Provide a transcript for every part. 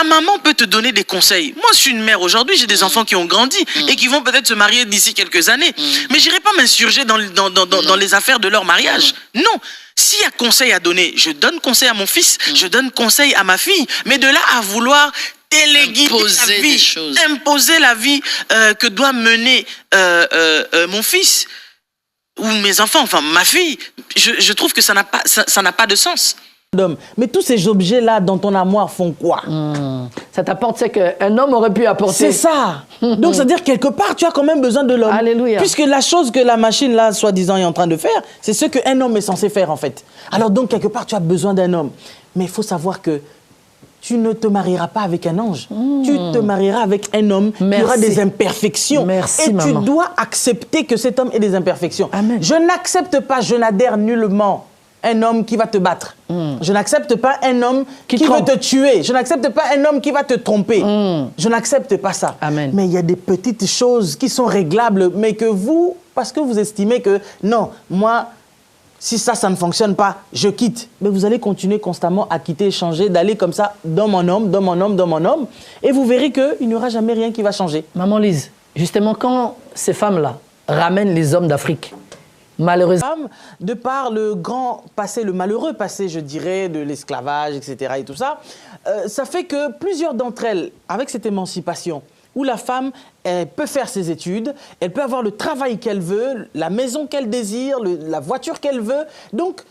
ta maman peut te donner des conseils. Moi, je suis une mère aujourd'hui, j'ai des enfants qui ont grandi et qui vont peut-être se marier d'ici quelques années. Mais j'irai pas m'insurger dans les affaires de leur mariage. Non. S'il y a conseil à donner, je donne conseil à mon fils, je donne conseil à ma fille. Mais de là à vouloir imposer la vie que doit mener mon fils ou mes enfants, enfin ma fille, je trouve que ça n'a pas de sens. Mais tous ces objets-là dans ton armoire font quoi? Ça t'apporte ce qu'un homme aurait pu apporter. C'est ça. Donc, c'est-à-dire, quelque part, tu as quand même besoin de l'homme. Alléluia. Puisque la chose que la machine, là, soi-disant, est en train de faire, c'est ce qu'un homme est censé faire, en fait. Alors, donc, quelque part, tu as besoin d'un homme. Mais il faut savoir que tu ne te marieras pas avec un ange. Tu te marieras avec un homme qui aura des imperfections. Merci, maman. Tu dois accepter que cet homme ait des imperfections. Amen. Je n'accepte pas, je n'adhère nullement un homme qui va te battre. Je n'accepte pas un homme qui veut te tuer. Je n'accepte pas un homme qui va te tromper. Je n'accepte pas ça. Amen. Mais il y a des petites choses qui sont réglables, mais que vous, parce que vous estimez que non, moi, si ça ne fonctionne pas, je quitte. Mais vous allez continuer constamment à quitter, changer, d'aller comme ça dans mon homme, dans mon homme, dans mon homme. Et vous verrez qu'il n'y aura jamais rien qui va changer. Maman Lise, justement, quand ces femmes-là ramènent les hommes d'Afrique, malheureusement, de par le grand passé, le malheureux passé, je dirais, de l'esclavage, etc. et tout ça, ça fait que plusieurs d'entre elles, avec cette émancipation, où la femme elle peut faire ses études, elle peut avoir le travail qu'elle veut, la maison qu'elle désire, la voiture qu'elle veut. Donc,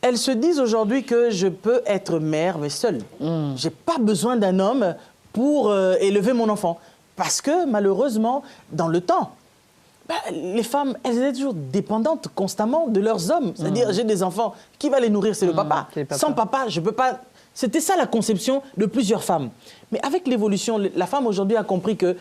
elles se disent aujourd'hui que je peux être mère, mais seule. Je n'ai pas besoin d'un homme pour élever mon enfant. Parce que, malheureusement, dans le temps, les femmes, elles étaient toujours dépendantes constamment de leurs hommes. C'est-à-dire, j'ai des enfants, qui va les nourrir? C'est le papa. Sans papa, je ne peux pas... C'était ça la conception de plusieurs femmes. Mais avec l'évolution, la femme aujourd'hui a compris que,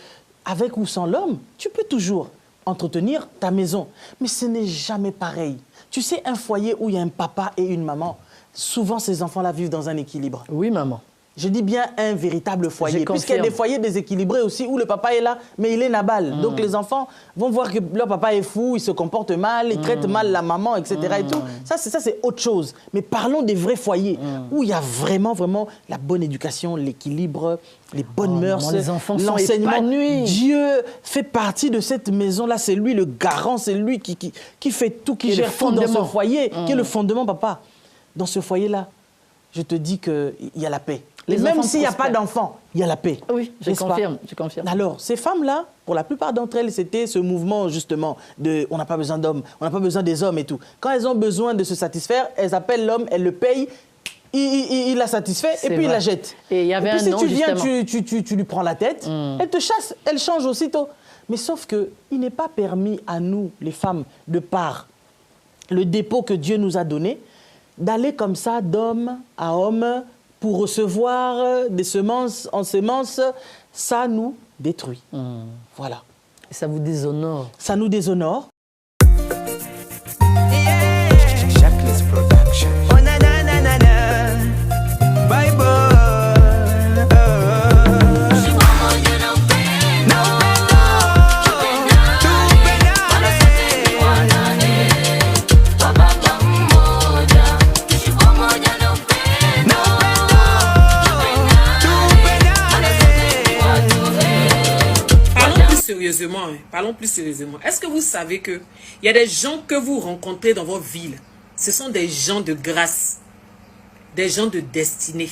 avec ou sans l'homme, tu peux toujours entretenir ta maison. Mais ce n'est jamais pareil. Tu sais, un foyer où il y a un papa et une maman, souvent ces enfants-là vivent dans un équilibre. Oui, maman. Je dis bien un véritable foyer, puisqu'il y a des foyers déséquilibrés aussi où le papa est là, mais il est nabal. Donc les enfants vont voir que leur papa est fou, il se comporte mal, il traite mal la maman, etc. Et tout. Ça, c'est autre chose. Mais parlons des vrais foyers, où il y a vraiment la bonne éducation, l'équilibre, les bonnes mœurs, l'enseignement. Dieu fait partie de cette maison-là, c'est lui le garant, c'est lui qui fait tout, qui gère tout dans ce foyer, qui est le fondement, papa. Dans ce foyer-là, je te dis qu'il y a la paix. Même s'il n'y a pas d'enfants, il y a la paix. Oui, je confirme. Alors, ces femmes-là, pour la plupart d'entre elles, c'était ce mouvement, justement, de on n'a pas besoin d'hommes, on n'a pas besoin des hommes et tout. Quand elles ont besoin de se satisfaire, elles appellent l'homme, elles le payent, il la satisfait et puis il la jette. Et il y avait si tu viens, tu lui prends la tête, elle te chasse, elle change aussitôt. Mais sauf qu'il n'est pas permis à nous, les femmes, de par le dépôt que Dieu nous a donné, d'aller comme ça d'homme à homme pour recevoir des semences en semences, ça nous détruit. Voilà. Et ça vous déshonore. Ça nous déshonore. Jacqueline Production. Oh na na na na na. Bye bye. Parlons plus sérieusement. Est-ce que vous savez qu'il y a des gens que vous rencontrez dans votre ville? Ce sont des gens de grâce, des gens de destinée.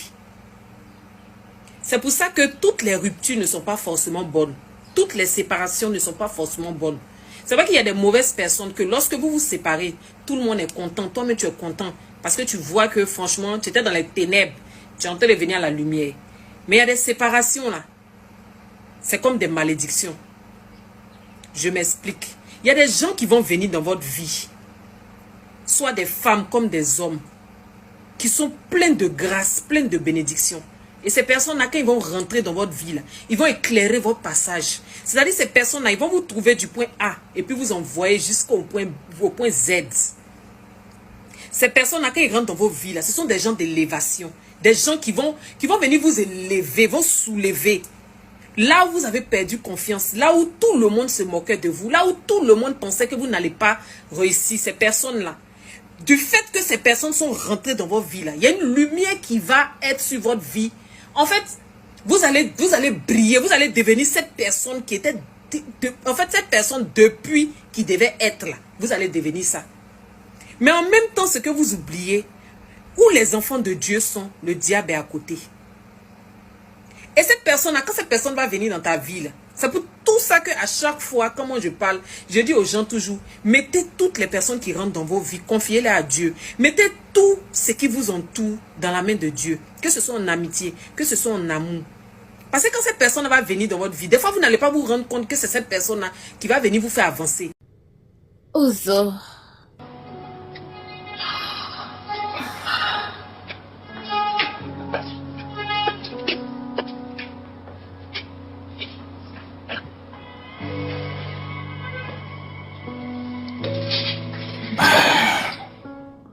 C'est pour ça que toutes les ruptures ne sont pas forcément bonnes. Toutes les séparations ne sont pas forcément bonnes. C'est vrai qu'il y a des mauvaises personnes que lorsque vous vous séparez, tout le monde est content. Toi-même, tu es content parce que tu vois que franchement, tu étais dans les ténèbres. Tu es en train de venir à la lumière. Mais il y a des séparations là. C'est comme des malédictions. Je m'explique. Il y a des gens qui vont venir dans votre vie, soit des femmes comme des hommes, qui sont pleins de grâce, pleins de bénédictions. Et ces personnes-là, quand ils vont rentrer dans votre vie, là, ils vont éclairer votre passage. C'est-à-dire ces personnes-là, ils vont vous trouver du point A et puis vous envoyer jusqu'au point Z. Ces personnes-là, quand ils rentrent dans vos vies, là, ce sont des gens d'élévation. Des gens qui vont venir vous élever, vont soulever. Là où vous avez perdu confiance, là où tout le monde se moquait de vous, là où tout le monde pensait que vous n'allez pas réussir, ces personnes-là, du fait que ces personnes sont rentrées dans votre vie, là, il y a une lumière qui va être sur votre vie. En fait, Vous allez briller, vous allez devenir cette personne qui était... en fait, cette personne depuis qui devait être là. Vous allez devenir ça. Mais en même temps, ce que vous oubliez, où les enfants de Dieu sont, le diable est à côté. Et cette personne-là, quand cette personne va venir dans ta vie, là, c'est pour tout ça qu'à chaque fois, quand moi je parle, je dis aux gens toujours, mettez toutes les personnes qui rentrent dans vos vies, confiez-les à Dieu. Mettez tout ce qui vous entoure dans la main de Dieu. Que ce soit en amitié, que ce soit en amour. Parce que quand cette personne va venir dans votre vie, des fois vous n'allez pas vous rendre compte que c'est cette personne-là qui va venir vous faire avancer. Ozo.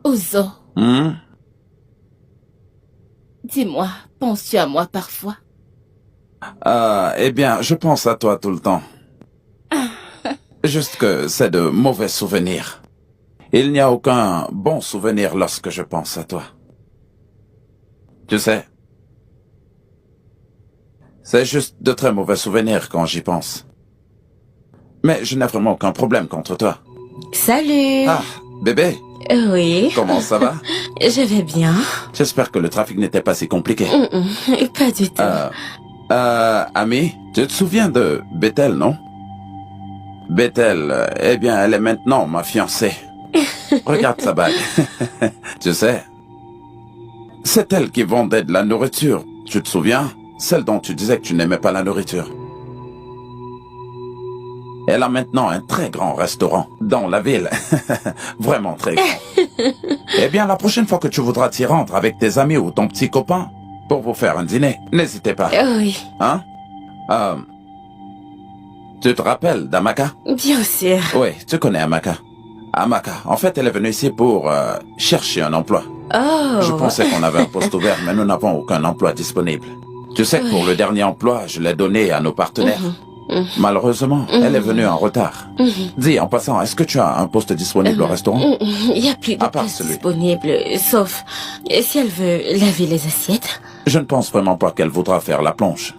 Ozo. Dis-moi, penses-tu à moi parfois? Eh bien, je pense à toi tout le temps. Juste que c'est de mauvais souvenirs. Il n'y a aucun bon souvenir lorsque je pense à toi. Tu sais, c'est juste de très mauvais souvenirs quand j'y pense. Mais je n'ai vraiment aucun problème contre toi. Salut. Ah, bébé, Oui. comment ça va? Je vais bien. J'espère que le trafic n'était pas si compliqué. Pas du tout. Ami, tu te souviens de Bethel, non? Bethel, eh bien, elle est maintenant ma fiancée. Regarde sa bague. Tu sais, c'est elle qui vendait de la nourriture. Tu te souviens? Celle dont tu disais que tu n'aimais pas la nourriture. Elle a maintenant un très grand restaurant dans la ville. Vraiment très grand. Eh bien, la prochaine fois que tu voudras t'y rendre avec tes amis ou ton petit copain pour vous faire un dîner, n'hésitez pas. Oui. Hein? Tu te rappelles d'Amaka? Bien sûr. Oui, tu connais Amaka. Amaka, en fait, elle est venue ici pour chercher un emploi. Oh. Je pensais qu'on avait un poste ouvert, mais nous n'avons aucun emploi disponible. Tu sais que pour le dernier emploi, je l'ai donné à nos partenaires. Malheureusement, elle est venue en retard. Dis, en passant, est-ce que tu as un poste disponible au restaurant? Il n'y a plus de À part place celui. disponible, sauf si elle veut laver les assiettes. Je ne pense vraiment pas qu'elle voudra faire la plonge.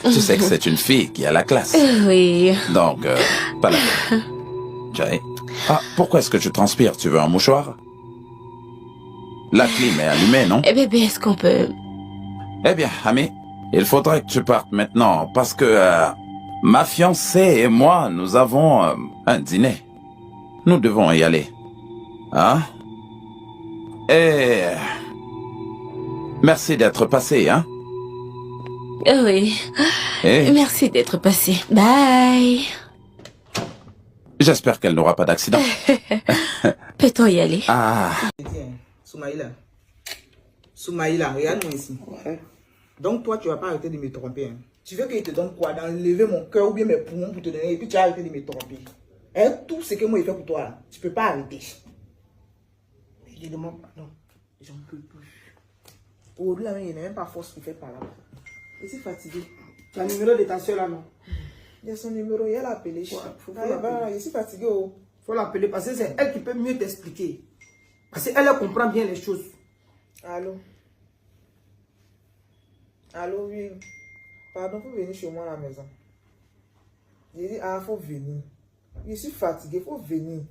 Tu sais que c'est une fille qui a la classe. Oui. Donc, pas la peine. Jay. Ah, pourquoi est-ce que tu transpires? Tu veux un mouchoir? La clim est allumée, non? Eh bébé, est-ce qu'on peut... Eh bien, ami, il faudrait que tu partes maintenant parce que ma fiancée et moi, nous avons un dîner. Nous devons y aller. Hein? Et... merci d'être passé, hein? Oui. Et Merci d'être passé. Bye. j'espère qu'elle n'aura pas d'accident. Peut-on y aller? Ah, Tiens, Soumaïla. Soumaïla, regarde-moi ici. Donc toi, tu vas pas arrêter de me tromper. Hein. Tu veux que je te donne quoi? D'enlever mon cœur ou bien mes poumons pour te donner et puis tu vas arrêter de me tromper. Et tout ce que moi je fais pour toi, là, tu peux pas arrêter. Je te demande pardon. J'en peux plus. Aujourd'hui, là, il n'y a même pas force pour faire par là. Je suis fatigué. Tu as le numéro de ta soeur là, non? Il y a son numéro, il a appelé. Faut l'appeler. Je suis fatigué. Oh. Faut l'appeler parce que c'est elle qui peut mieux t'expliquer. Parce qu'elle elle comprend bien les choses. Allô? Allô, oui. Pardon, faut venir chez moi à la maison. J'ai dit, ah, faut venir. Je suis fatigué, faut venir.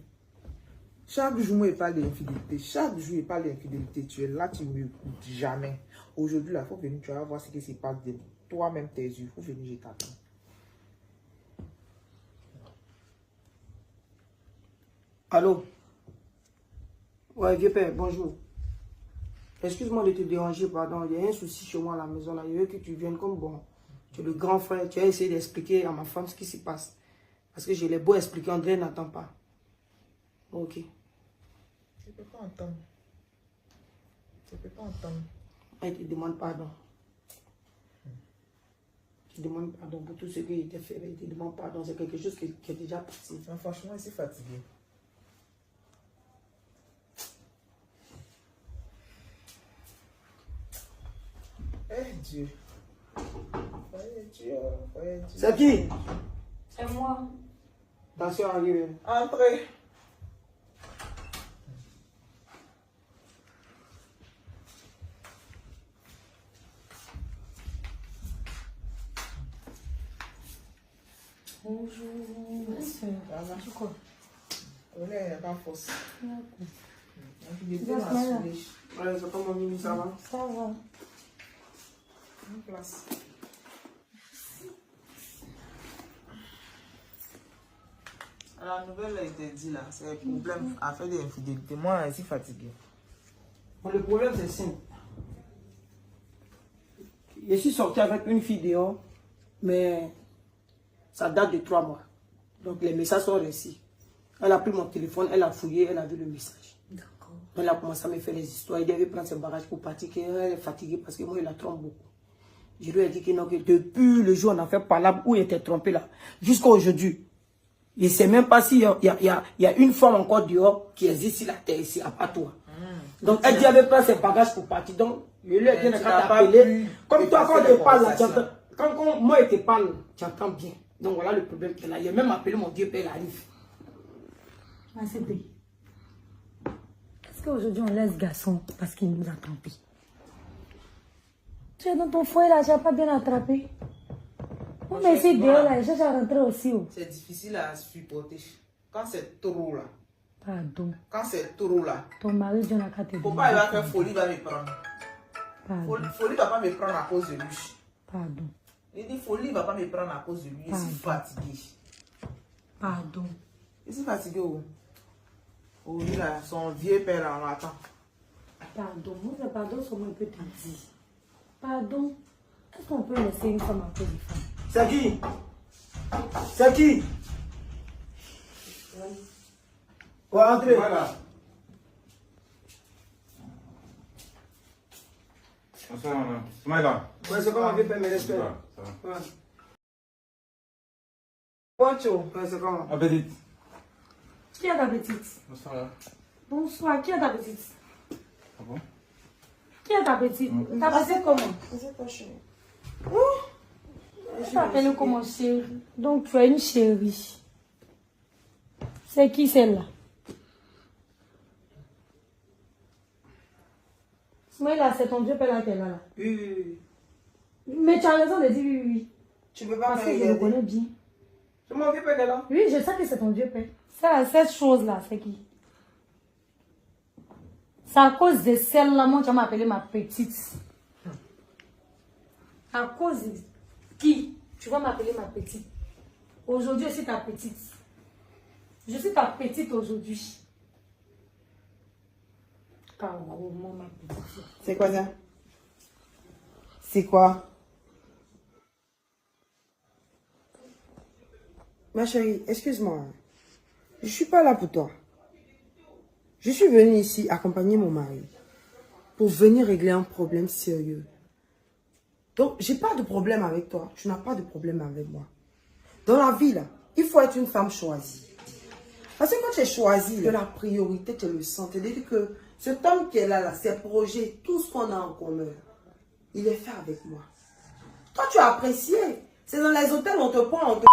Chaque jour, moi, je parle d'infidélité. Chaque jour, je parle d'infidélité. Tu es là, tu ne m'écoutes jamais. Aujourd'hui, là, faut venir, tu vas voir ce qui se passe de toi-même, tes yeux. Faut venir, je t'attends. Allô? Ouais, vieux père, bonjour. Excuse-moi de te déranger, pardon. Il y a un souci chez moi à la maison là. Il veut que tu viennes comme bon. Tu es le grand frère. Tu as essayé d'expliquer à ma femme ce qui se passe. Parce que je l'ai beau expliquer, André n'attend pas. Ok. Je ne peux pas entendre. Je ne peux pas entendre. Elle te demande pardon. Tu demandes pardon pour tout ce qu'il t'a fait. Il te demande pardon. C'est quelque chose qui est déjà passé. Non, franchement, je suis fatigué. Eh Dieu. Voyez Dieu. Voyez Dieu. C'est qui? C'est moi. Ta soeur arrive. Entrez. Bonjour. Ça va? Tu quoi? On est pas force. Ouais, c'est comme mon mimi, ça va? Ça va. En place. La nouvelle a été dit là, c'est un problème à faire des infidélités. Moi, je suis fatigué. Bon, le problème, c'est simple. Je suis sorti avec une fille dehors, mais ça date de 3 mois. Donc les messages sont réussis. Elle a pris mon téléphone, elle a fouillé, elle a vu le message. D'accord. Elle a commencé à me faire des histoires. Il devait prendre ses bagages pour partir, qu'elle est fatiguée parce que moi, il la trompe beaucoup. Je lui ai dit que non, que depuis le jour où on a fait parlable, où il était trompé là, jusqu'à aujourd'hui, je ne sais même pas s'il y a une femme encore dehors qui existe sur la terre ici, à part toi. Donc elle dit qu'elle avait pris ses bagages pour partir. Donc je lui ai dit quand t'appeler. Comme toi, quand je parle là, quand moi je te parle, tu entends bien. Donc voilà le problème qu'elle a. Il a même appelé mon Dieu Père, il arrive. Est-ce qu'aujourd'hui on laisse garçon parce qu'il nous a trompés? Tu es dans ton foyer là, tu n'as pas bien attrapé. On mais c'est dehors là, je cherche à rentrer aussi. C'est difficile à supporter. Quand c'est trop là. Pardon. Quand c'est trop là. Ton mari, John a qu'à te dire. Faut pas il va faire folie, il va me prendre. Pardon. Folie va pas me prendre à cause de lui. Pardon. Il dit folie va pas me prendre à cause de lui. Je suis fatigué. Pardon. Je suis fatigué. Oh, lui là, son vieux père là, on l'attend. Pardon. Moi, c'est pardon sur moi, il peut te dire. Pardon. Est-ce qu'on peut laisser une femme à cause des femmes? C'est qui? C'est qui? Ouais, entrez. Voilà. Bonsoir, madame. Smaïla. Ouais, c'est comme on veut faire mes respects. Ça va. Ouais. Poncho. Ouais, c'est comment? Appétit. Qui a ta petite? Bonsoir, là. Bonsoir, qui a ta petite? Ah bon? Qui a ta petite? Ta petite comment? C'est pas chérie. Je t'appelle comment chérie. Donc tu as une chérie. C'est qui celle-là? Mais là, c'est ton Dieu père là qu'elle est là. Oui. Mais tu as raison de dire oui, oui. Tu peux pas Parce me que je le connais regarder. bien. C'est mon vieux père qui est là? Oui, je sais que c'est ton Dieu père. Ça, cette chose-là, c'est qui? C'est à cause de celle-là, moi, tu vas m'appeler ma petite. À cause de qui tu vas m'appeler ma petite? Aujourd'hui, je suis ta petite. Je suis ta petite aujourd'hui. Carrément, ma petite. C'est quoi ça? C'est quoi? Ma chérie, excuse-moi. Je suis pas là pour toi. Je suis venue ici accompagner mon mari pour venir régler un problème sérieux. Donc, j'ai pas de problème avec toi. Tu n'as pas de problème avec moi. Dans la vie, là, il faut être une femme choisie. Parce que quand tu es choisie, la priorité, tu le sens. C'est-à-dire que cet homme qui est là, ses projets, tout ce qu'on a en commun, il est fait avec moi. Toi, tu as apprécié. C'est dans les hôtels, on te prend, on te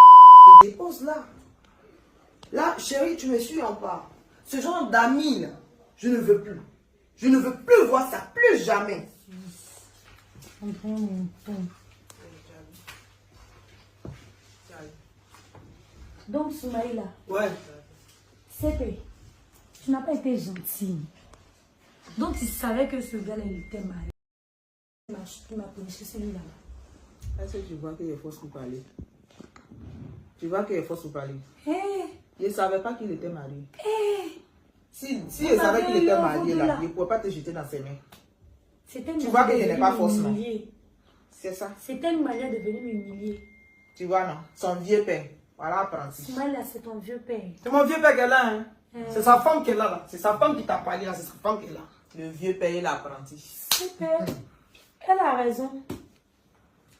dépose là. Là, chérie, tu me suis en part. Ce genre d'amis, là, je ne veux plus. Je ne veux plus voir ça, plus jamais. Donc, Soumaïla, Ouais. c'était. Tu n'as pas été gentille. Donc, tu savais que ce gars-là, il était marié. Tu m'as pénétré celui-là. Est-ce que tu vois qu'il est faux pour parler? Tu vois qu'il est faux pour parler? Je ne savais pas qu'il était marié. Si je savais qu'il était marié, là, je ne pourrais pas te jeter dans ses mains. Tu vois que je n'ai pas force, non? C'est ça. C'était une manière de venir m'humilier. Tu vois, non? Son vieux père. Voilà, apprenti. Soumaïla, c'est ton vieux père. C'est mon vieux père qui est là, hein. C'est sa femme qui est là, là. C'est sa femme qui t'a parlé, là. C'est sa femme qui est là. Le vieux père et l'apprenti. Super. Elle a raison.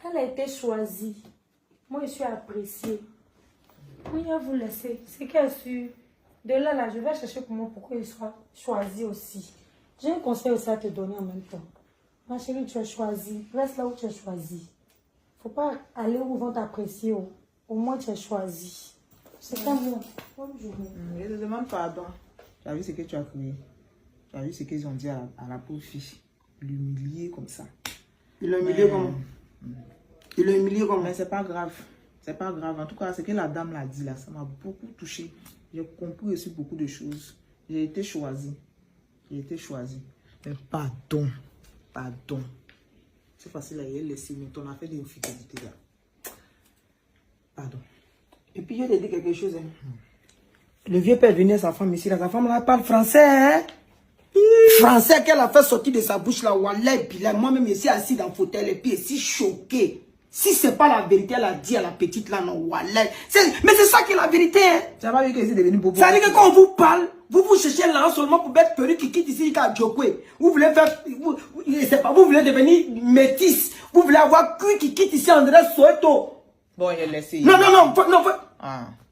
Elle a été choisie. Moi, je suis appréciée. Oui, à vous laisser. C'est qu'elle su. De là, là, je vais chercher comment, pourquoi il soit choisi aussi. J'ai un conseil aussi à te donner en même temps. Ma chérie, tu es choisie. Reste là où tu es choisie. Faut pas aller où ils vont t'apprécier. Au moins, tu es choisie. C'est comme ça. Bonne journée. Je te demande pardon. Tu as vu ce que tu as crié? Tu as vu ce qu'ils ont dit à la pauvre fille? L'humilier comme ça. Il l'a humilié comment? Il l'a humilié comment? Mais c'est pas grave. C'est pas grave. En tout cas, ce que la dame l'a dit là, ça m'a beaucoup touché. J'ai compris aussi beaucoup de choses. J'ai été choisie. J'ai été choisie. Mais pardon. Pardon. C'est facile à y laisser, mais ton affaire d'infidélité là. Pardon. Et puis, je vais te dire quelque chose. Hein. Le vieux père venait à sa femme ici. Là, sa femme là parle français. Hein? Français qu'elle a fait sortir de sa bouche là. Wallah, et puis là, moi-même, je suis assis dans le fauteuil et puis je suis choqué. Si c'est pas la vérité, elle a dit à la petite là, non, wallah. Mais c'est ça qui est la vérité. Hein? Ça va dire que c'est devenu bobo. Ça veut dire que quand on vous parle, vous cherchez l'argent seulement pour mettre perruque qui quitte ici qu'à Djokwe. Vous voulez faire, vous voulez devenir métis. Vous voulez avoir cul qui quitte ici André Soweto. Bon, il a laissé. Non.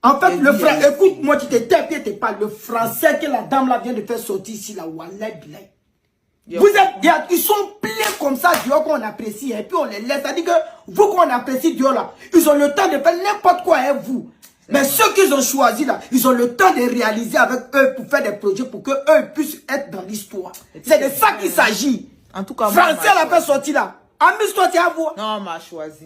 En fait, le frère, écoute-moi, tu te tais, tu te parles. Le français que la dame là vient de faire sortir ici, là, wallah, bilay. Vous êtes, ils sont pleins comme ça, Dieu qu'on apprécie, et puis on les laisse. C'est-à-dire que vous qu'on apprécie Dieu là, ils ont le temps de faire n'importe quoi avec vous. Mais ceux qu'ils ont choisi là, ils ont le temps de réaliser avec eux pour faire des projets pour qu'eux puissent être dans l'histoire. C'est de ça qu'il s'agit. En tout cas, français l'a fait sortir là. Amuse-toi, tu as vu. Non, on m'a choisi.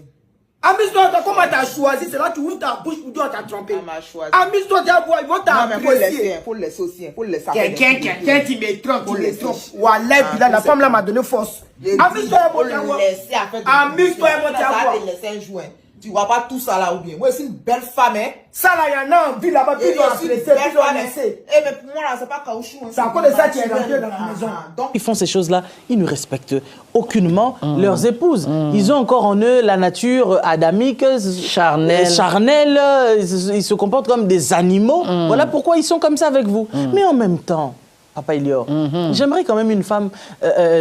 Amuse-toi, comment t'as choisi, c'est là que tu ouvres ta bouche pour dire on t'a trompé. On m'a choisi. Amuse-toi, tu as vu, ils vont t'apprécier. Faut le laisser aussi, faut le laisser. Quelqu'un qui me trompe, qui me trompe. Wallah, puis là, la femme là m'a donné force. Amuse-toi, mon gars. Amuse-toi, mon gars. Tu vois pas tout ça là ou bien. Moi, c'est une belle femme, hein. Ça là, il y en a en vie là-bas, puis ils ont apprécié, puis ils ont laissé. Eh, mais pour moi là, c'est pas caoutchouc. C'est à cause de ça que tu es rentré dans la maison. Donc, ils font ces choses-là, ils ne respectent aucunement leurs épouses. Ils ont encore en eux la nature adamique, charnelle, ils se comportent comme des animaux. Voilà pourquoi ils sont comme ça avec vous. Mais en même temps, Papa Elior, j'aimerais quand même une femme,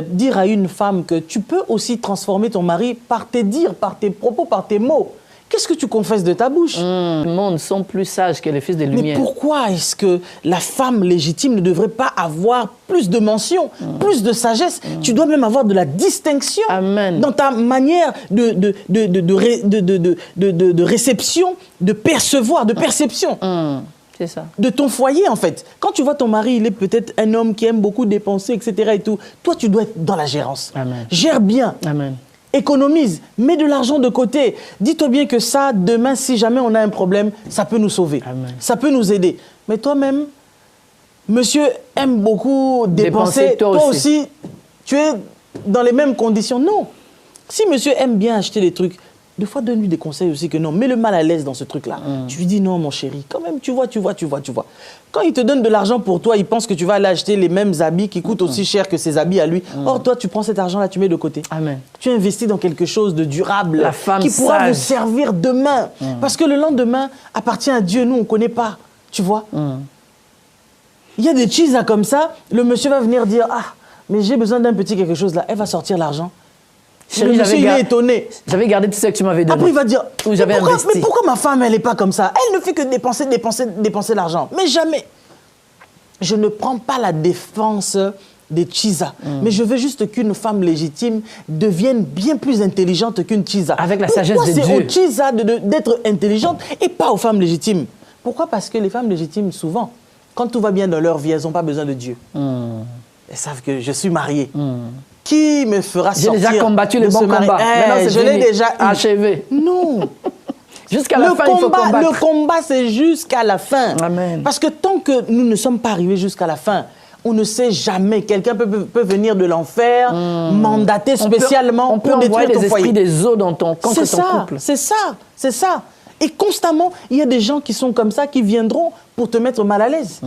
dire à une femme que tu peux aussi transformer ton mari par tes dires, par tes propos, par tes mots. Qu'est-ce que tu confesses de ta bouche? Le monde sont plus sages que les fils de lumière. Mais pourquoi est-ce que la femme légitime ne devrait pas avoir plus de mention, plus de sagesse? Tu dois même avoir de la distinction dans ta manière de réception, de percevoir, de perception. C'est ça. De ton foyer, en fait. Quand tu vois ton mari, il est peut-être un homme qui aime beaucoup dépenser, etc. et tout. Toi, tu dois être dans la gérance. Amen. Gère bien. Amen. Économise. Mets de l'argent de côté. Dis-toi bien que ça, demain, si jamais on a un problème, ça peut nous sauver. Amen. Ça peut nous aider. Mais toi-même, monsieur aime beaucoup dépenser. Toi aussi, tu es dans les mêmes conditions. Non. Si monsieur aime bien acheter des trucs, des fois, donne-lui des conseils aussi que non, mets le mal à l'aise dans ce truc-là. Tu lui dis non, mon chéri, quand même, tu vois. Quand il te donne de l'argent pour toi, il pense que tu vas aller acheter les mêmes habits qui coûtent aussi cher que ses habits à lui. Or, toi, tu prends cet argent-là, tu mets de côté. Amen. Tu investis dans quelque chose de durable, la femme qui pourra sage. vous servir demain. Parce que le lendemain appartient à Dieu, nous, on ne connaît pas. Tu vois. Il y a des cheese comme ça, le monsieur va venir dire, ah, mais j'ai besoin d'un petit quelque chose là. Elle va sortir l'argent. Chérie, le monsieur, il est étonné. J'avais gardé tout ça que tu m'avais donné. Après, il va dire, mais pourquoi ma femme, elle n'est pas comme ça? Elle ne fait que dépenser l'argent. Mais jamais. Je ne prends pas la défense des Chisa. Mais je veux juste qu'une femme légitime devienne bien plus intelligente qu'une Chisa. Avec la sagesse de Dieu. Pourquoi c'est aux Chisa d'être intelligente et pas aux femmes légitimes? Pourquoi? Parce que les femmes légitimes, souvent, quand tout va bien dans leur vie, elles n'ont pas besoin de Dieu. Elles savent que je suis mariée. Qui me fera sortir? J'ai déjà combattu le bon combat. Je l'ai déjà achevé. Non. Jusqu'à la fin, il faut combattre. Le combat, c'est jusqu'à la fin. Amen. Parce que tant que nous ne sommes pas arrivés jusqu'à la fin, on ne sait jamais. Quelqu'un peut venir de l'enfer, mandater spécialement pour détruire ton foyer. On peut envoyer les esprits des eaux dans ton couple. C'est ça. Et constamment, il y a des gens qui sont comme ça, qui viendront pour te mettre mal à l'aise.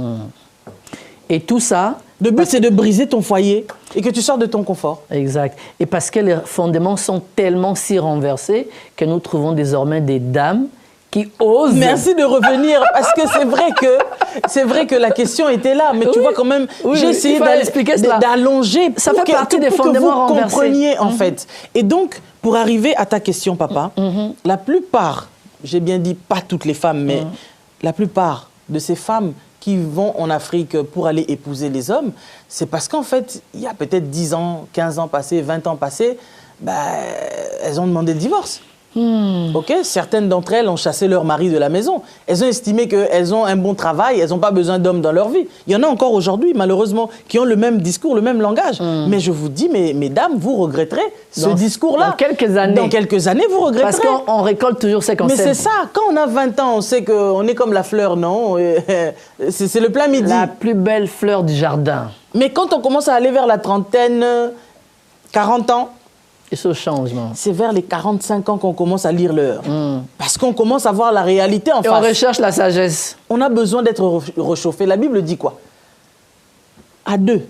Et tout ça... Le but, c'est de briser ton foyer et que tu sors de ton confort. Exact. Et parce que les fondements sont tellement si renversés que nous trouvons désormais des dames qui osent... Merci de revenir, parce que c'est vrai que la question était là, mais tu vois quand même, j'ai essayé d'allonger ça fait partie des fondements renversés. Vous compreniez, en fait. Et donc, pour arriver à ta question, papa, la plupart, j'ai bien dit pas toutes les femmes, mais la plupart de ces femmes qui vont en Afrique pour aller épouser les hommes, c'est parce qu'en fait, il y a peut-être 10 ans, 15 ans passés, 20 ans passés, elles ont demandé le divorce. Ok, certaines d'entre elles ont chassé leur mari de la maison. Elles ont estimé qu'elles ont un bon travail, elles n'ont pas besoin d'hommes dans leur vie. Il y en a encore aujourd'hui, malheureusement, qui ont le même discours, le même langage. Mais je vous dis, mesdames, vous regretterez ce discours-là. Dans quelques années. Dans quelques années, vous regretterez. Parce qu'on récolte toujours ce qu'on Mais sème. c'est ça, quand on a 20 ans, on sait qu'on est comme la fleur, non? C'est le plein midi. La plus belle fleur du jardin. Mais quand on commence à aller vers la trentaine, 40 ans, Et ce changement. c'est vers les 45 ans qu'on commence à lire l'heure. Parce qu'on commence à voir la réalité en Et face. on recherche la sagesse. On a besoin d'être réchauffé. La Bible dit quoi? À deux.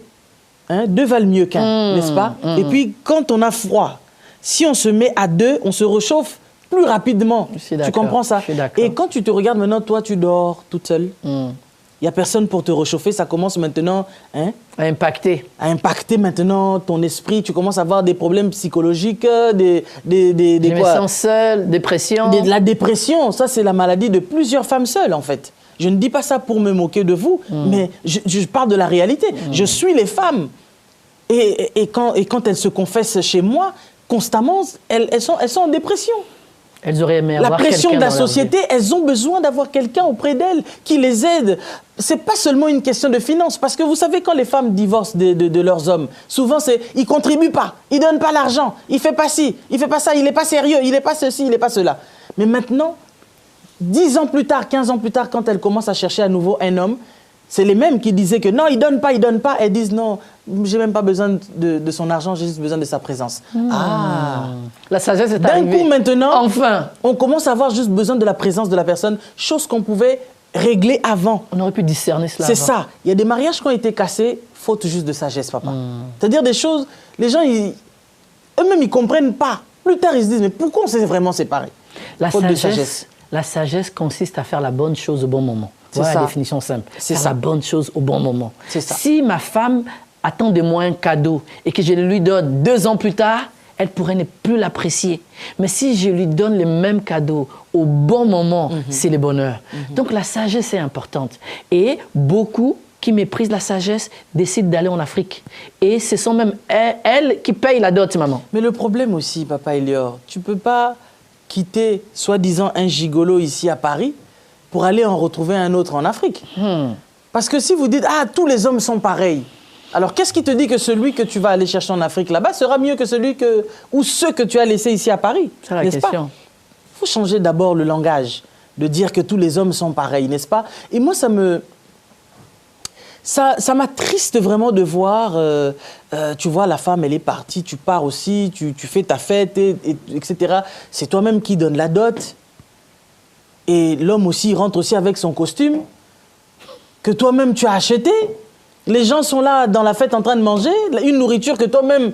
Hein? Deux valent mieux qu'un, n'est-ce pas? Et puis, quand on a froid, si on se met à deux, on se réchauffe plus rapidement. Tu comprends ça? Je suis d'accord. Et quand tu te regardes maintenant, toi, tu dors toute seule. Il n'y a personne pour te réchauffer. Ça commence maintenant à impacter. À impacter maintenant ton esprit. Tu commences à avoir des problèmes psychologiques, Je me sens seule, dépression. La dépression, ça c'est la maladie de plusieurs femmes seules en fait. Je ne dis pas ça pour me moquer de vous, mais je parle de la réalité. Je suis les femmes. Et quand elles se confessent chez moi, constamment, elles sont en dépression. Elles auraient aimé avoir la pression de quelqu'un la dans leur société, vie. elles ont besoin d'avoir quelqu'un auprès d'elles qui les aide. C'est pas seulement une question de finances, parce que vous savez, quand les femmes divorcent de leurs hommes, souvent c'est ils contribuent pas, ils donnent pas l'argent, il fait pas ci, il fait pas ça, il est pas sérieux, il est pas ceci, il est pas cela. Mais maintenant, 10 ans plus tard, 15 ans plus tard, quand elles commencent à chercher à nouveau un homme, c'est les mêmes qui disaient que non, il donne pas. Elles disent non, j'ai même pas besoin de son argent, j'ai juste besoin de sa présence. La sagesse est D'un arrivée. coup maintenant, Enfin, on commence à avoir juste besoin de la présence de la personne, chose qu'on pouvait régler avant. on aurait pu discerner cela C'est avant. ça. Il y a des mariages qui ont été cassés, faute juste de sagesse, papa. C'est-à-dire des choses, les gens, eux-mêmes, ils comprennent pas. Plus tard, ils se disent, mais pourquoi on s'est vraiment séparés? Faute de sagesse. La sagesse consiste à faire la bonne chose au bon moment. C'est Voilà ça. la définition simple. C'est Faire ça. la bonne chose au bon moment. C'est ça. Si ma femme attend de moi un cadeau et que je le lui donne 2 ans plus tard, elle pourrait ne plus l'apprécier. Mais si je lui donne le même cadeau au bon moment, c'est le bonheur. Donc la sagesse est importante. Et beaucoup qui méprisent la sagesse décident d'aller en Afrique. Et ce sont même elles qui payent la dot, maman. Mais le problème aussi, papa Elior, tu peux pas quitter, soi-disant, un gigolo ici à Paris pour aller en retrouver un autre en Afrique. Parce que si vous dites, ah, tous les hommes sont pareils, alors qu'est-ce qui te dit que celui que tu vas aller chercher en Afrique là-bas sera mieux que celui ou ceux que tu as laissés ici à Paris? C'est la n'est-ce pas? question. Il faut changer d'abord le langage, de dire que tous les hommes sont pareils, n'est-ce pas? Et moi, ça m'attriste vraiment de voir, tu vois, la femme, elle est partie, tu pars aussi, tu fais ta fête, etc. C'est toi-même qui donne la dot. Et l'homme aussi, il rentre aussi avec son costume que toi-même tu as acheté. Les gens sont là dans la fête en train de manger, une nourriture que toi-même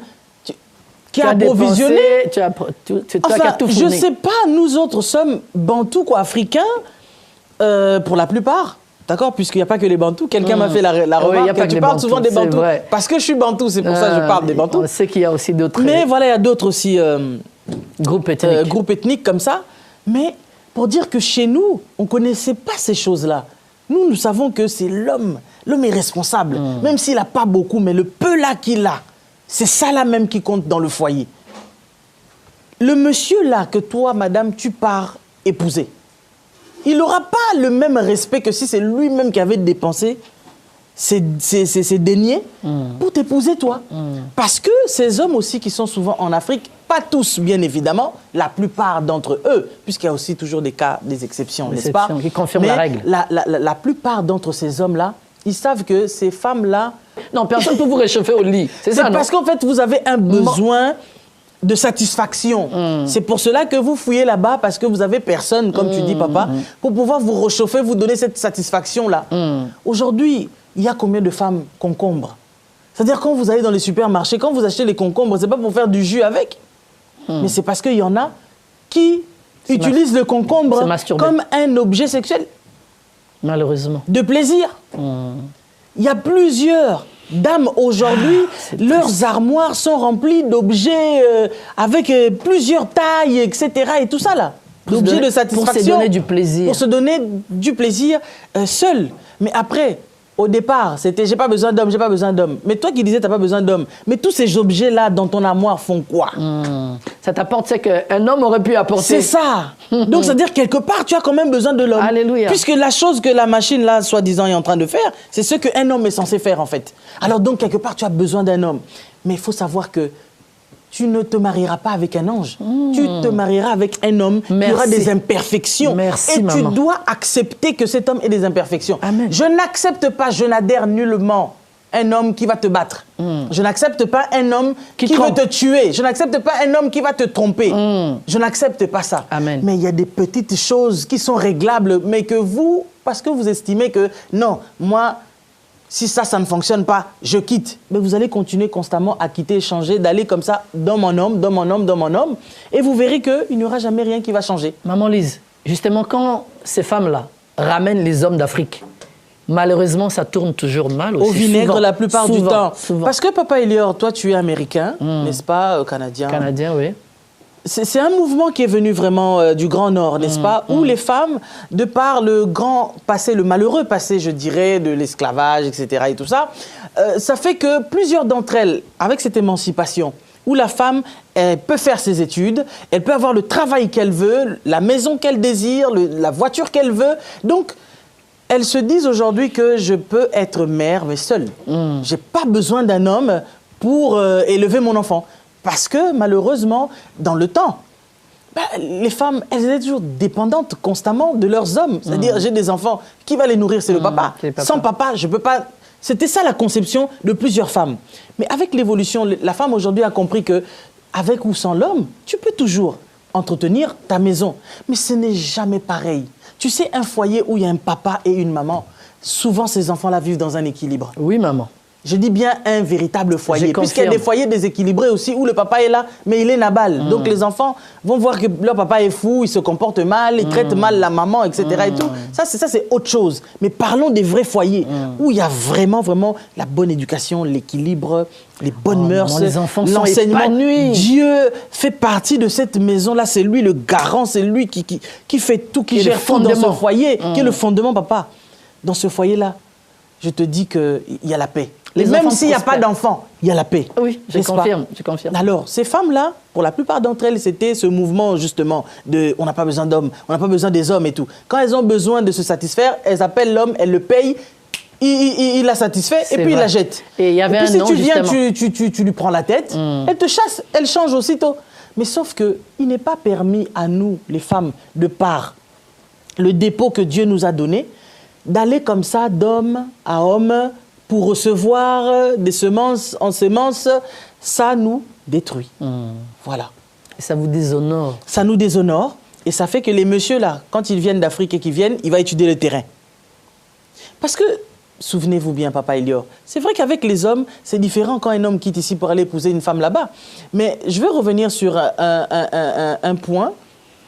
qui as approvisionnée. C'est toi qui as Enfin, tout je fourni. sais pas, nous autres sommes bantous, quoi, africains, pour la plupart. D'accord? Puisqu'il n'y a pas que les bantous. Quelqu'un m'a fait la Oui, il y a remarque pas que que tu les parles bantous, souvent des c'est bantous. vrai. Parce que je suis bantou, c'est pour ça que je parle des bantous. On sait qu'il y a aussi d'autres Mais voilà, il y a d'autres aussi groupes ethniques. groupes ethniques comme ça. Mais pour dire que chez nous, on ne connaissait pas ces choses-là. Nous savons que c'est l'homme. L'homme est responsable. Même s'il n'a pas beaucoup, mais le peu là qu'il a, c'est ça là même qui compte dans le foyer. Le monsieur là que toi, madame, tu pars épouser, il n'aura pas le même respect que si c'est lui-même qui avait dépensé ses deniers pour t'épouser, toi. Parce que ces hommes aussi qui sont souvent en Afrique, pas tous, bien évidemment, la plupart d'entre eux, puisqu'il y a aussi toujours des cas, des exceptions, n'est-ce pas? Qui confirment Mais la règle. La plupart d'entre ces hommes-là, ils savent que ces femmes-là... Non, personne ne peut vous réchauffer au lit. C'est ça, non? parce qu'en fait, vous avez un besoin de satisfaction. C'est pour cela que vous fouillez là-bas, parce que vous avez personne, comme tu dis, papa, pour pouvoir vous réchauffer, vous donner cette satisfaction-là. Aujourd'hui, il y a combien de femmes concombres? C'est-à-dire, quand vous allez dans les supermarchés, quand vous achetez les concombres, c'est pas pour faire du jus avec, mais c'est parce qu'il y en a qui utilisent le concombre comme un objet sexuel. Malheureusement. De plaisir. Il y a plusieurs dames aujourd'hui, leurs armoires sont remplies d'objets avec plusieurs tailles, etc. et tout ça là. D'objets de satisfaction. Pour se donner du plaisir. Pour se donner du plaisir seul. Mais après, au départ, c'était j'ai pas besoin d'homme, j'ai pas besoin d'homme. Mais toi qui disais t'as pas besoin d'homme, mais tous ces objets là dans ton armoire font quoi? Ça t'apporte ce qu'un homme aurait pu apporter. C'est ça. Donc, c'est-à-dire, quelque part, tu as quand même besoin de l'homme. Alléluia. Puisque la chose que la machine, là, soi-disant, est en train de faire, c'est ce qu'un homme est censé faire, en fait. Alors, donc, quelque part, tu as besoin d'un homme. Mais il faut savoir que tu ne te marieras pas avec un ange. Tu te marieras avec un homme qui aura des imperfections. Merci, et maman. tu dois accepter que cet homme ait des imperfections. Amen. Je n'accepte pas, je n'adhère nullement un homme qui va te battre. Je n'accepte pas un homme qui veut te tuer. Je n'accepte pas un homme qui va te tromper. Je n'accepte pas ça. Amen. Mais il y a des petites choses qui sont réglables, mais que vous, parce que vous estimez que non, moi, si ça ne fonctionne pas, je quitte. Mais vous allez continuer constamment à quitter, changer, d'aller comme ça dans mon homme, dans mon homme, dans mon homme. Et vous verrez qu'il n'y aura jamais rien qui va changer. Maman Lise, justement, quand ces femmes-là ramènent les hommes d'Afrique, malheureusement, ça tourne toujours mal aussi. Au vinaigre souvent, la plupart du temps. Souvent. Parce que Papa Elior, toi tu es américain, n'est-ce pas, canadien. Canadien, oui. C'est un mouvement qui est venu vraiment du Grand Nord, n'est-ce pas, où les femmes, de par le grand passé, le malheureux passé, je dirais, de l'esclavage, etc. et tout ça, ça fait que plusieurs d'entre elles, avec cette émancipation, où la femme elle peut faire ses études, elle peut avoir le travail qu'elle veut, la maison qu'elle désire, la voiture qu'elle veut, donc elles se disent aujourd'hui que je peux être mère, mais seule. Je n'ai pas besoin d'un homme pour élever mon enfant. Parce que, malheureusement, dans le temps, les femmes, elles étaient toujours dépendantes constamment de leurs hommes. C'est-à-dire, j'ai des enfants, qui va les nourrir? C'est le papa. Sans papa, je ne peux pas... C'était ça la conception de plusieurs femmes. Mais avec l'évolution, la femme aujourd'hui a compris que, avec ou sans l'homme, tu peux toujours entretenir ta maison. Mais ce n'est jamais pareil. Tu sais, un foyer où il y a un papa et une maman, souvent ces enfants-là vivent dans un équilibre. Oui, maman. Je dis bien un véritable foyer, puisqu'il y a des foyers déséquilibrés aussi où le papa est là, mais il est nabal. Donc les enfants vont voir que leur papa est fou, il se comporte mal, il traite mal la maman, etc. Et tout. Ça, c'est autre chose. Mais parlons des vrais foyers où il y a vraiment, vraiment la bonne éducation, l'équilibre, les bonnes mœurs, l'enseignement. Dieu fait partie de cette maison-là. C'est lui le garant, c'est lui qui fait tout, qui gère tout dans ce foyer, qui est le fondement, papa. Dans ce foyer-là, je te dis qu'il y a la paix. Et même s'il n'y a pas d'enfants, il y a la paix. Oui, je confirme, je confirme. Alors, ces femmes-là, pour la plupart d'entre elles, c'était ce mouvement, justement, de on n'a pas besoin d'hommes, on n'a pas besoin des hommes et tout. Quand elles ont besoin de se satisfaire, elles appellent l'homme, elles le payent, il la satisfait et puis il la jette. Et il y avait puis un nom, si tu viens, justement. tu lui prends la tête, elle te chasse, elle change aussitôt. Mais sauf qu'il n'est pas permis à nous, les femmes, de par le dépôt que Dieu nous a donné, d'aller comme ça d'homme à homme pour recevoir des semences en semences, ça nous détruit. Voilà. Et ça vous déshonore. Ça nous déshonore et ça fait que les messieurs là, quand ils viennent d'Afrique et qu'ils viennent, ils vont étudier le terrain. Parce que, souvenez-vous bien, Papa Elior, c'est vrai qu'avec les hommes, c'est différent quand un homme quitte ici pour aller épouser une femme là-bas. Mais je veux revenir sur un point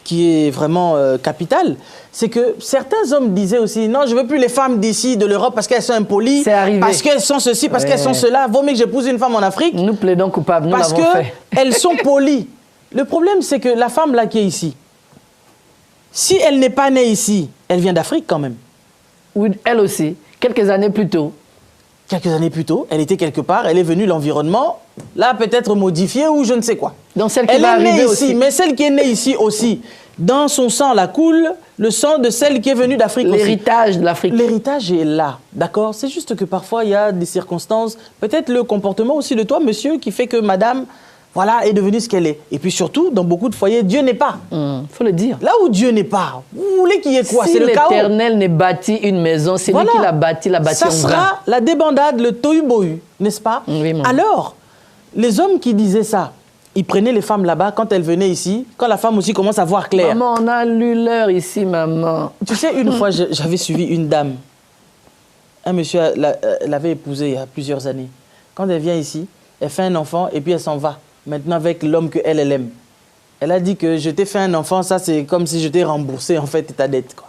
qui est vraiment capital, c'est que certains hommes disaient aussi, non, je ne veux plus les femmes d'ici, de l'Europe, parce qu'elles sont impolies, parce qu'elles sont ceci, parce qu'elles sont cela, vaut mieux que j'épouse une femme en Afrique. Nous plaidons coupables, nous parce l'avons fait. qu'elles sont polies. Le problème, c'est que la femme là qui est ici, si elle n'est pas née ici, elle vient d'Afrique quand même. Oui, elle aussi, quelques années plus tôt. Quelques années plus tôt, elle était quelque part, elle est venue, l'environnement, là peut-être modifié ou je ne sais quoi. Donc celle qui elle va est née arriver ici, aussi. mais celle qui est née ici aussi, dans son sang là coule le sang de celle qui est venue d'Afrique aussi. L'héritage de l'Afrique. L'héritage est là, d'accord? C'est juste que parfois il y a des circonstances, peut-être le comportement aussi de toi, monsieur, qui fait que madame, voilà, est devenue ce qu'elle est. Et puis surtout, dans beaucoup de foyers, Dieu n'est pas. Faut le dire. Là où Dieu n'est pas, vous voulez qu'il y ait quoi? Si C'est le chaos. l'Éternel n'est bâti une maison, c'est lui qui l'a bâti Ça en sera grain. la débandade, le tohu-bohu, n'est-ce pas? Oui, maman. Alors, les hommes qui disaient ça, ils prenaient les femmes là-bas quand elles venaient ici, quand la femme aussi commence à voir clair. Maman, on a lu l'heure ici, maman. Tu sais, une fois, j'avais suivi une dame. Un monsieur l'avait épousée il y a plusieurs années. Quand elle vient ici, elle fait un enfant et puis elle s'en va. Maintenant avec l'homme qu'elle aime. Elle a dit que je t'ai fait un enfant, ça c'est comme si je t'ai remboursé en fait ta dette, quoi.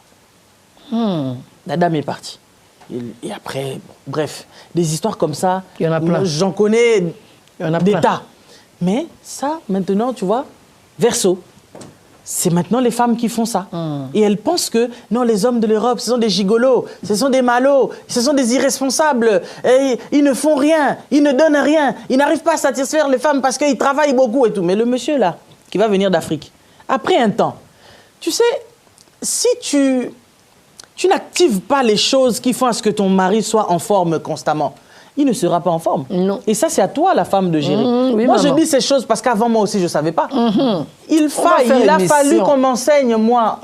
La dame est partie. Et après, bref, des histoires comme ça, il y en a plein. J'en connais Il y en a des plein. tas. Mais ça, maintenant, tu vois, verso. C'est maintenant les femmes qui font ça. Et elles pensent que, non, les hommes de l'Europe, ce sont des gigolos, ce sont des malos, ce sont des irresponsables. Et ils ne font rien, ils ne donnent rien, ils n'arrivent pas à satisfaire les femmes parce qu'ils travaillent beaucoup et tout. Mais le monsieur, là, qui va venir d'Afrique. Après un temps, tu sais, si tu n'actives pas les choses qui font à ce que ton mari soit en forme constamment, il ne sera pas en forme. Non. Et ça, c'est à toi, la femme, de gérer. Oui, moi, maman. je dis ces choses parce qu'avant, moi aussi, je ne savais pas. Il faire a une fallu mission. qu'on m'enseigne, moi,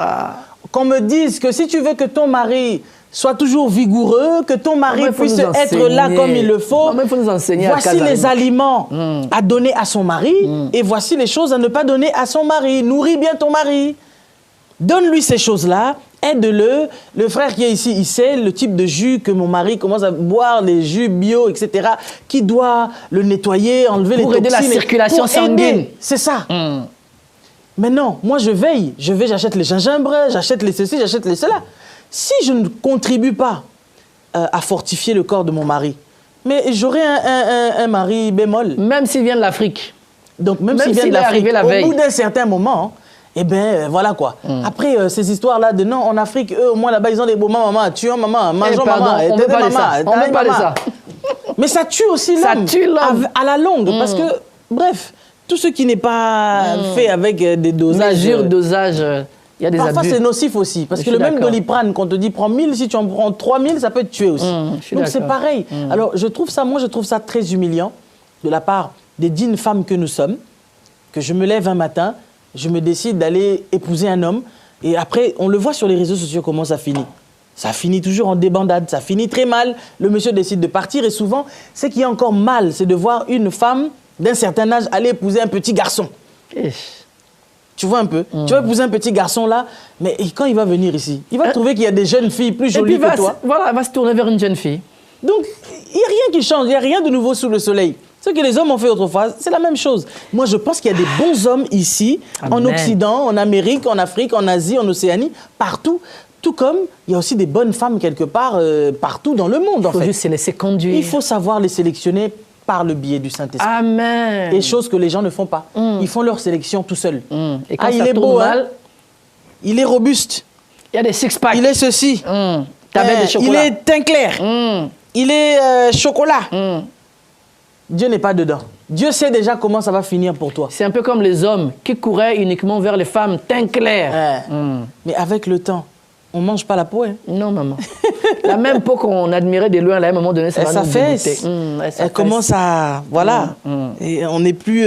qu'on me dise que si tu veux que ton mari soit toujours vigoureux, que ton mari Maman, il faut puisse nous être là enseigner. comme il le faut. Maman, il faut nous enseigner à Voici Casa les Aliments. aliments à donner à son mari et voici les choses à ne pas donner à son mari. Nourris bien ton mari. Donne-lui ces choses-là, aide-le. Le frère qui est ici, il sait le type de jus que mon mari commence à boire, les jus bio, etc., qui doit le nettoyer, enlever Pour les aider toxines. la circulation pour sanguine. aider. C'est ça. Maintenant, moi, je veille. J'achète les gingembres, j'achète les ceci, j'achète les cela. Si je ne contribue pas à fortifier le corps de mon mari, mais j'aurai un mari bémol. Même s'il vient de l'Afrique. Donc, même Même s'il vient s'il de est l'Afrique, arrivé la veille. au bout d'un certain moment, eh bien, voilà quoi. Après, ces histoires-là de non, en Afrique, eux, au moins là-bas, ils ont des beaux maman, tuons maman, mangeons pardon, maman, on veut pas de maman, ça. On veut pas de maman. ça. Mais ça tue aussi Ça l'homme. tue l'homme. À la longue. Parce que, bref, tout ce qui n'est pas fait avec des dosages. Mesure, dosage, il y a des Parfois, abus. c'est nocif aussi. Parce Je que suis le même d'accord. Doliprane, qu'on te dit prends 1000, si tu en prends 3000, ça peut te tuer aussi. je suis Donc, c'est d'accord. pareil. Alors, je trouve ça très humiliant de la part des dignes femmes que nous sommes, que je me lève un matin, je me décide d'aller épouser un homme, et après, on le voit sur les réseaux sociaux comment ça finit. Ça finit toujours en débandade, ça finit très mal. Le monsieur décide de partir, et souvent, ce qui est encore mal, c'est de voir une femme d'un certain âge aller épouser un petit garçon. Tu vois un peu. Tu vas épouser un petit garçon là, mais quand il va venir ici, il va trouver qu'il y a des jeunes filles plus Et jolies puis, que toi. voilà, va se tourner vers une jeune fille. Donc, il n'y a rien qui change, il n'y a rien de nouveau sous le soleil. Ce que les hommes ont fait autrefois, c'est la même chose. Moi, je pense qu'il y a des bons hommes ici, en Amen. Occident, en Amérique, en Afrique, en Asie, en Océanie, partout. Tout comme il y a aussi des bonnes femmes quelque part, partout dans le monde, en Il faut fait. juste se laisser conduire. Il faut savoir les sélectionner par le biais du Saint-Esprit. Amen. Et chose que les gens ne font pas. Ils font leur sélection tout seuls. Et quand il ça est tourne beau, mal, hein? Il est robuste. il y a des six-packs. Il est ceci. Tablette de Il chocolat. est teint clair. Il est chocolat. Dieu n'est pas dedans. Dieu sait déjà comment ça va finir pour toi. C'est un peu comme les hommes qui couraient uniquement vers les femmes teint clair. Mais avec le temps, on ne mange pas la peau. Hein. Non, maman. La même peau qu'on admirait de loin, à un moment donné, ça Elle va nous s'affaisse. dégoûter. Elle commence à... Voilà. Et on n'est plus...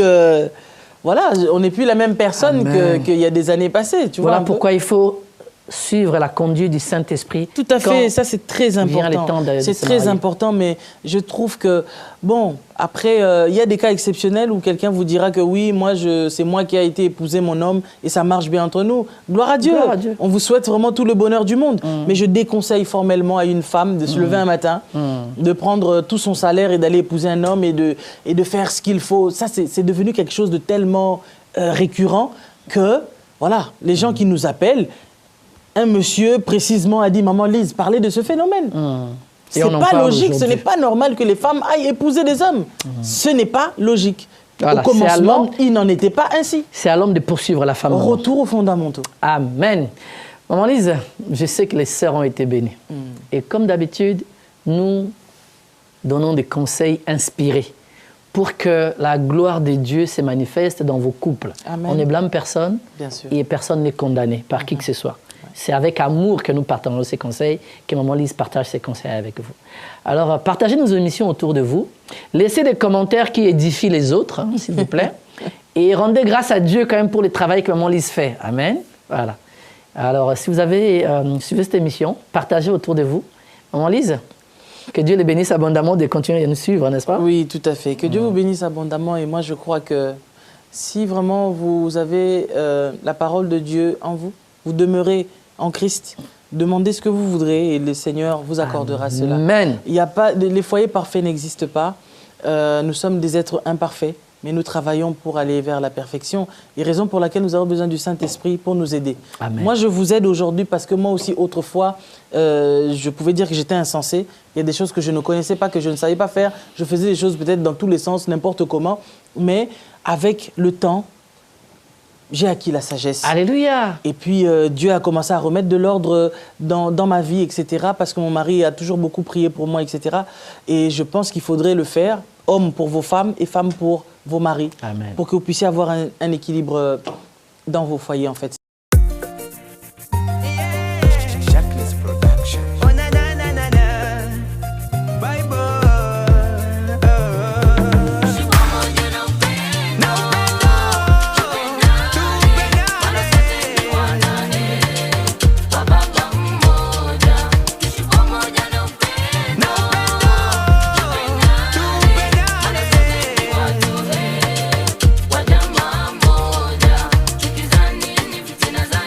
voilà, on n'est plus la même personne qu'il y a des années passées. Tu vois Voilà un peu. pourquoi il faut suivre la conduite du Saint-Esprit. Tout à fait, quand ça c'est très vient le important. temps de C'est se très marier. important, mais je trouve que, bon, après, il y a des cas exceptionnels où quelqu'un vous dira que oui, moi, c'est moi qui ai été épouser mon homme et ça marche bien entre nous. Gloire à Dieu. Gloire à Dieu. On vous souhaite vraiment tout le bonheur du monde. Mais je déconseille formellement à une femme de se lever un matin, de prendre tout son salaire et d'aller épouser un homme et de faire ce qu'il faut. Ça, c'est devenu quelque chose de tellement récurrent que, voilà, les gens qui nous appellent, un monsieur précisément a dit, maman Lise, parlez de ce phénomène. Et C'est on en pas parle logique, ce aujourd'hui. n'est pas normal que les femmes aillent épouser des hommes. Ce n'est pas logique. Voilà, Au c'est à commencement, l'homme- il n'en était pas ainsi. C'est à l'homme de poursuivre la femme. maman. Retour aux fondamentaux. Amen. Maman Lise, je sais que les sœurs ont été bénies. Et comme d'habitude, nous donnons des conseils inspirés pour que la gloire de Dieu se manifeste dans vos couples. Amen. On ne blâme personne Bien sûr. et personne n'est condamné par qui que ce soit. C'est avec amour que nous partageons ces conseils, que Maman Lise partage ses conseils avec vous. Alors, partagez nos émissions autour de vous. Laissez des commentaires qui édifient les autres, hein, s'il vous plaît. Et rendez grâce à Dieu quand même pour le travail que Maman Lise fait. Amen. Voilà. Alors, si vous avez suivi cette émission, partagez autour de vous. Maman Lise, que Dieu les bénisse abondamment de continuer à nous suivre, n'est-ce pas? Oui, tout à fait. Que Dieu vous bénisse abondamment. Et moi, je crois que si vraiment vous avez la parole de Dieu en vous, vous demeurez en Christ, demandez ce que vous voudrez et le Seigneur vous accordera cela. Amen. Il y a pas, les foyers parfaits n'existent pas. Nous sommes des êtres imparfaits, mais nous travaillons pour aller vers la perfection. Et raison pour laquelle nous avons besoin du Saint-Esprit pour nous aider. Amen. Moi, je vous aide aujourd'hui parce que moi aussi, autrefois, je pouvais dire que j'étais insensé. Il y a des choses que je ne connaissais pas, que je ne savais pas faire. Je faisais des choses peut-être dans tous les sens, n'importe comment. Mais avec le temps, j'ai acquis la sagesse. Alléluia. Et puis, Dieu a commencé à remettre de l'ordre dans ma vie, etc. Parce que mon mari a toujours beaucoup prié pour moi, etc. Et je pense qu'il faudrait le faire, hommes pour vos femmes et femmes pour vos maris. Amen. Pour que vous puissiez avoir un équilibre dans vos foyers, en fait.